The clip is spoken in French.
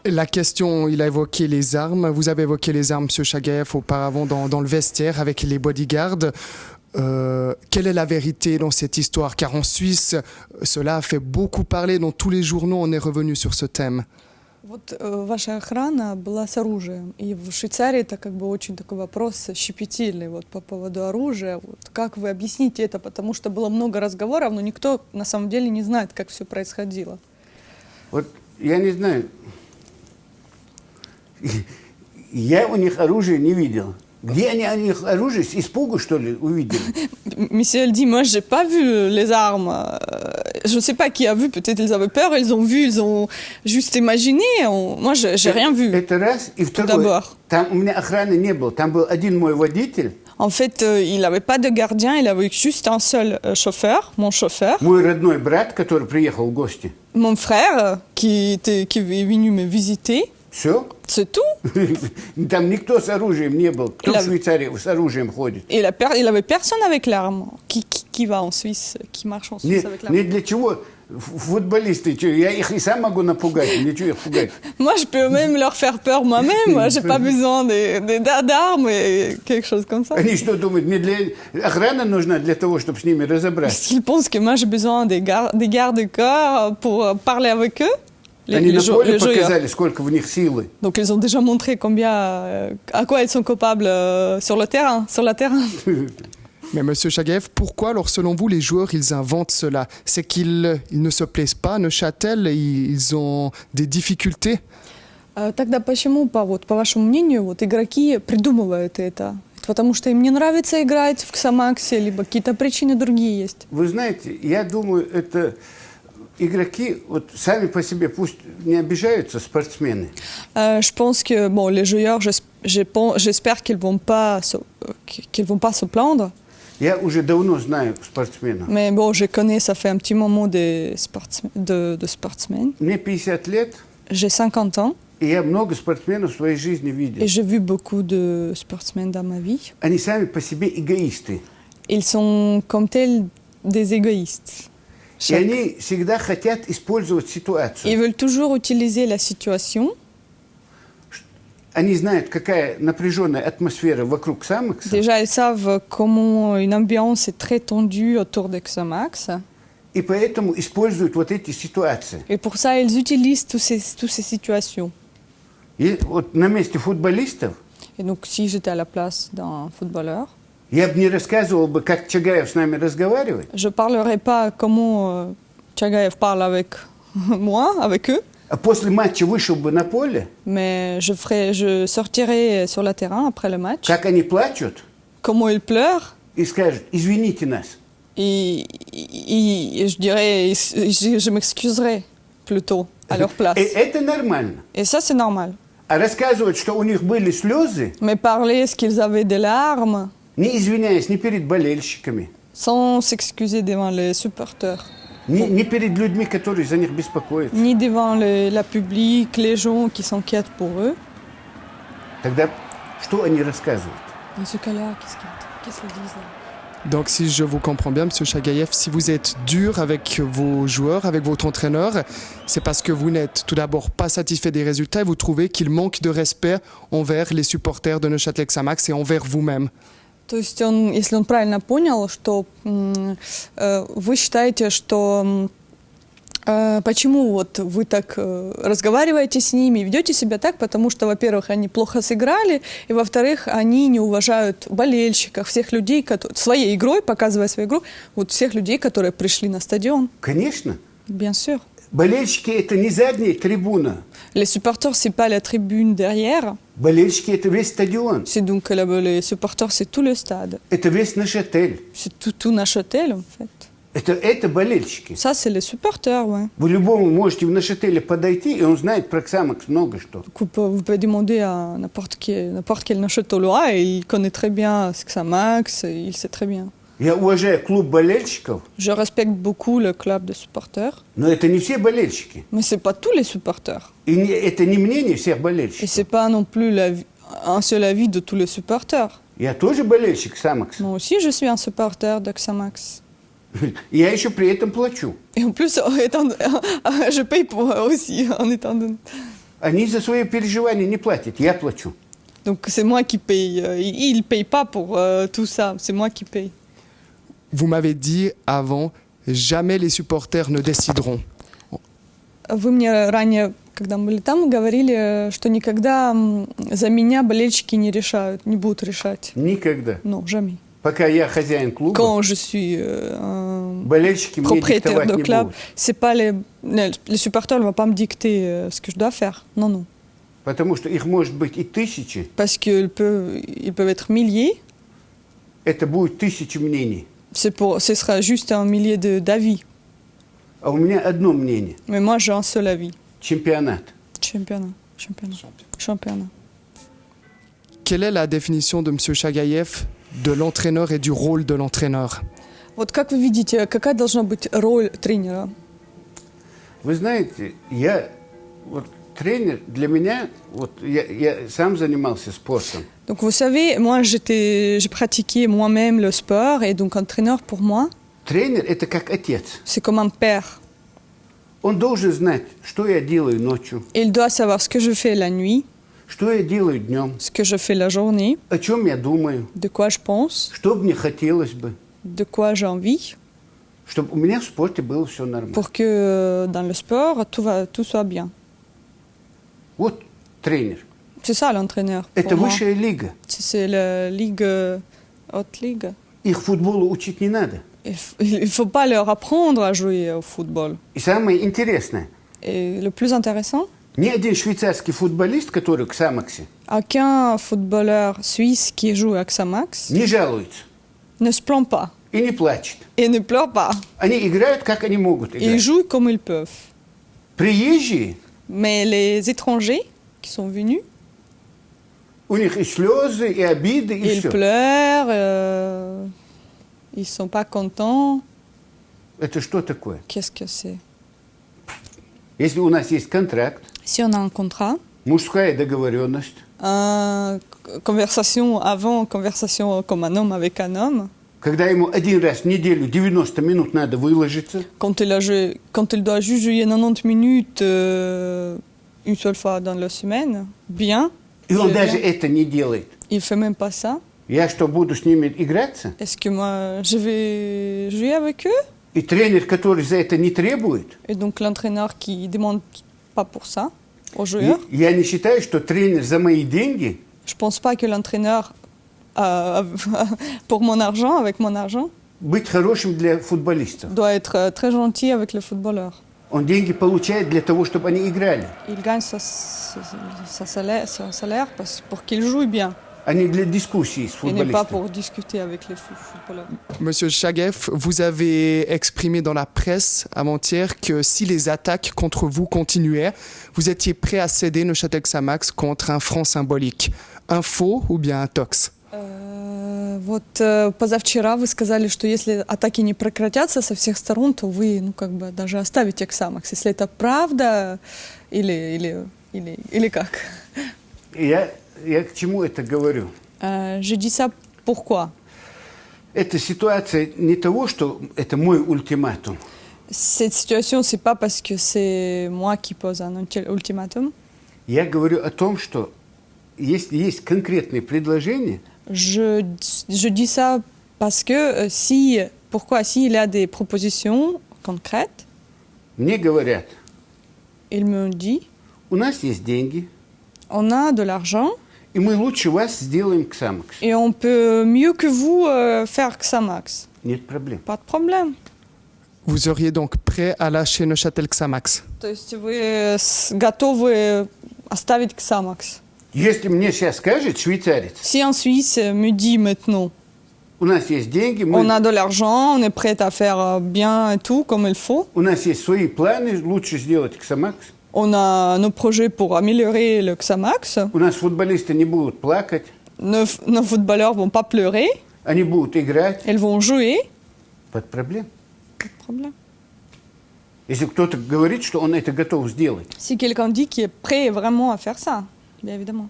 La question, il a évoqué les armes. Vous avez évoqué les armes, M. Chagayev, auparavant dans le vestiaire avec les bodyguards. Quelle est la vérité dans cette histoire? Car en Suisse, cela a fait beaucoup parler. Dans tous les journaux, on est revenu sur ce thème. Вот ваша охрана была с оружием, и в Швейцарии это как бы очень такой вопрос щепетильный вот по поводу оружия. Вот как вы объясните это, потому что было много разговоров, но никто на самом деле не знает, как все происходило. Вот я не знаю, я у них оружия не видел. Где они у них оружие, с испугу, что ли, увидели? Monsieur elle dit, moi j'ai pas vu les armes. Je ne sais pas qui a vu, peut-être ils avaient peur, ils ont vu, ils ont juste imaginé. Moi j'ai rien vu. Это раз. И второе, там у меня охраны не было, там был один мой водитель. En fait, il n'avait pas de gardien, il avait juste un seul chauffeur, mon chauffeur. Мой родной брат, который приехал в гости. Mon frère, qui est venu me visiter. Все? C'est tout. Там никто с оружием не был. Кто в Швейцарии с оружием ходит? Il avait personne avec l'arme. Qui va en Suisse, qui marche en Suisse avec l'arme? Не для чего. Футболисты, я их и сам могу напугать, ничего их пугать. Moi, je peux même leur faire peur moi-même. J'ai pas besoin d'armes et quelque chose comme ça. Они что думают, мне для охрана нужна для того, чтобы с ними разобраться? Parce qu'ils pensent que moi j'ai besoin des gardes-corps pour parler avec eux. Они на поле показали, сколько в них силы. Donc ils ont déjà montré à quoi ils sont capables sur la terrain. Mais Monsieur Chagayev, pourquoi alors selon vous les joueurs ils inventent cela? C'est qu'ils ne se plaisent pas à Neuchâtel, ils ont des difficultés? Тогда почему, по вашему мнению, вот игроки придумывают это? Потому что им не нравится играть в Ксамаксе, либо какие-то причины другие есть? Вы знаете, я думаю, это игроки вот сами по себе пусть не обижаются, спортсмены. Je pense que bon, les joueurs, j'espère qu'ils vont pas se plaindre. Я уже давно знаю спортсменов. Mais bon, je connais, ça fait un petit moment de sportsmen. Мне 50 лет. J'ai 50 ans. И я много спортсменов в своей жизни видел. Et j'ai vu beaucoup de sportsmen dans ma vie. Они сами по себе эгоисты. Ils sont comme tels des égoïstes. И они всегда хотят использовать ситуацию. Ils veulent toujours utiliser la situation. Они знают, какая напряженная атмосфера вокруг Xamax. Déjà, ils savent comment une ambiance est très tendue autour de Xamax. И поэтому используют вот эти ситуации. Et pour ça, ils utilisent toutes ces situations. И вот на месте футболистов. Et donc, si j'étais à la place d'un footballeur, я бы не рассказывал бы, как Чагаев с нами разговаривает. Je parlerai pas comment Chagayev parle avec moi, avec eux. А после матча вышел бы на поле. Mais je sortirai sur le terrain après le match. Как они плачут. Comment ils pleurent. И скажут, извините нас. Et je dirais, je m'excuserai plutôt à leur place. Это нормально. Et ça, c'est normal. А рассказывать, что у них были слезы. Mais parler ce qu'ils avaient des larmes. Не извиняясь ни перед болельщиками. Sans s'excuser devant les supporters. Не перед людьми, которые за них беспокоятся. Ni devant la public, les gens qui s'inquiètent pour eux. Тогда что они рассказывают? Dans ce cas-là, qu'est-ce qu'ils disent? Donc si je vous comprends bien, M. Chagayev, si vous êtes dur avec vos joueurs, avec votre entraîneur, c'est parce que vous n'êtes tout d'abord pas satisfait des résultats et vous trouvez qu'il manque de respect envers les supporters de Neuchâtel Xamax et envers vous-même. То есть если он правильно понял, что вы считаете, что почему вот вы так разговариваете с ними, ведете себя так, потому что, во-первых, они плохо сыграли, и, во-вторых, они не уважают болельщиков, всех людей, которые своей игрой, показывая свою игру, вот всех людей, которые пришли на стадион. Конечно. Bien sûr. Болельщики – это не задняя трибуна. Les supporters, c'est pas la tribune derrière. Болельщики – это весь стадион. C'est donc les supporters, c'est tout le stade. Это весь Neuchâtel. C'est tout Neuchâtel, en fait. Это болельщики. Ça, c'est les supporters, ouais. Вы любому можете в Neuchâtel подойти, и он знает про Xamax много что. Vous pouvez demander à n'importe quel Neuchâtelois, et il connaît très bien ce que Xamax, il sait très bien. Я уважаю клуб болельщиков. Je respecte beaucoup le club de supporters. Но это не все болельщики. Mais c'est pas tous les supporters. И это не мнение всех Et болельщиков. c'est pas non plus un seul avis de tous les supporters. Я тоже болельщик Xamax. Moi aussi, je suis un supporter de Xamax. Я еще при этом плачу. Et en plus, je paye pour aussi, en étant donné. Они за свои переживания не платят, я плачу. Donc c'est moi qui paye. Il ne paye pas pour tout ça, c'est moi qui paye. Vous m'avez dit avant, jamais les supporters ne décideront. Вы мне ранее, когда мы были там, говорили, что никогда за меня болельщики не решают, не будут решать. Никогда. Non, jamais. Пока я хозяин клуба, Quand je suis болельщики мне propriétaire диктовать de не club, будут. c'est pas les supporters ne vont pas me dicter ce que je dois faire. Non, non. Потому что их может быть и тысячи, Parce qu'ils peuvent être milliers. это будет тысячи мнений. Ce sera juste un millier d'avis. А у меня одно мнение. Mais moi, j'ai un seul avis. Чемпионат. Championnat. Championnat. Quelle est la définition de M. Chagaïev de l'entraîneur et du rôle de l'entraîneur? Вот как вы видите, какая должна быть роль тренера? Вы знаете, вот тренер для меня, вот я сам занимался спортом. Donc vous savez, moi j'ai pratiqué moi-même le sport et donc un entraîneur pour moi, Тренер – это как отец. c'est comme un père. Он должен знать, что я делаю ночью, Il doit savoir ce que je fais la nuit, что я делаю днем, ce que je fais la journée, о чем я думаю, de quoi je pense, что мне хотелось бы, de quoi j'ai envie, чтобы у меня в спорте было все нормально. pour que dans le sport tout soit bien. Вот тренер. C'est ça l'entraîneur. Это Pour moi. высшая лига. C'est la ligue, haute ligue. Их футболу учить не надо. Il ne faut pas leur apprendre à jouer au football. И самое интересное, Et le plus intéressant, ни один швейцарский футболист, который к Самаксе, aucun footballeur suisse qui joue à Xamax не жалуется ne se plaint pas и не плачет. et ne pleure pas. Они играют, как они могут Ils играть. jouent comme ils peuvent. Приезжие, Mais les étrangers qui sont venus, у них и слезы, и обиды, и ils все. pleurent, ils ne sont pas contents. Это что такое? Qu'est-ce que c'est? Если у нас есть контракт, Si on a un contrat, мужская договоренность, conversation avant, conversation comme un homme avec un homme, когда ему один раз в неделю 90 минут надо выложиться, quand il doit juste jouer 90 minutes une seule fois dans la semaine, bien, и он je даже viens. это не делает. Il ne fait même pas ça. Я что, буду с ними играться? Est-ce que moi, je vais jouer avec eux? И тренер, который за это не требует, Et donc l'entraîneur qui ne demande pas pour ça aux joueurs. я не считаю, что тренер за мои деньги Je ne pense pas que l'entraîneur, pour mon argent, avec mon argent, быть хорошим для футболистов. doit être très gentil avec le footballeur. Он деньги получает для того, чтобы они играли, Il gagne son salaire pour qu'il joue bien а не для дискуссий с et n'est pas футболистами. pour discuter avec les footballeurs. Monsieur Chagaïev, vous avez exprimé dans la presse avant-hier que si les attaques contre vous continuaient, vous étiez prêt à céder Neuchâtel Xamax contre un franc symbolique. Un faux ou bien un tox? Вот позавчера вы сказали, что если атаки не прекратятся со всех сторон, то вы, даже оставите Xamax. Если это правда или как? Я к чему это говорю? Je dis ça pourquoi? Это ситуация не того, что это мой ультиматум. Cette situation, c'est pas parce que c'est moi qui pose un ultimatum. Я говорю о том, что если есть конкретные предложения, Je dis ça parce que s'il y a des propositions concrètes, мне говорят, il me dit, у нас есть деньги, on a de l'argent и мы лучше вас сделаем Xamax. et on peut mieux que vous faire Xamax. Нет проблем. Pas de problème. Vous seriez donc prêt à lâcher Neuchâtel Xamax? То есть вы готовы оставить Xamax. Если мне сейчас скажет швейцарец, Si un Suisse me dit maintenant, у нас есть деньги, on a de l'argent, on est prêt à faire bien et tout comme il faut, у нас есть свои планы, лучше сделать Xamax, on a nos projets pour améliorer le Xamax, у нас футболисты не будут плакать, nos footballeurs vont pas pleurer, они будут играть, ils vont jouer, под проблем. pas de problème. Если кто-то говорит, что он это готов сделать, Si quelqu'un dit qu'il est prêt vraiment à faire ça, bien évidemment.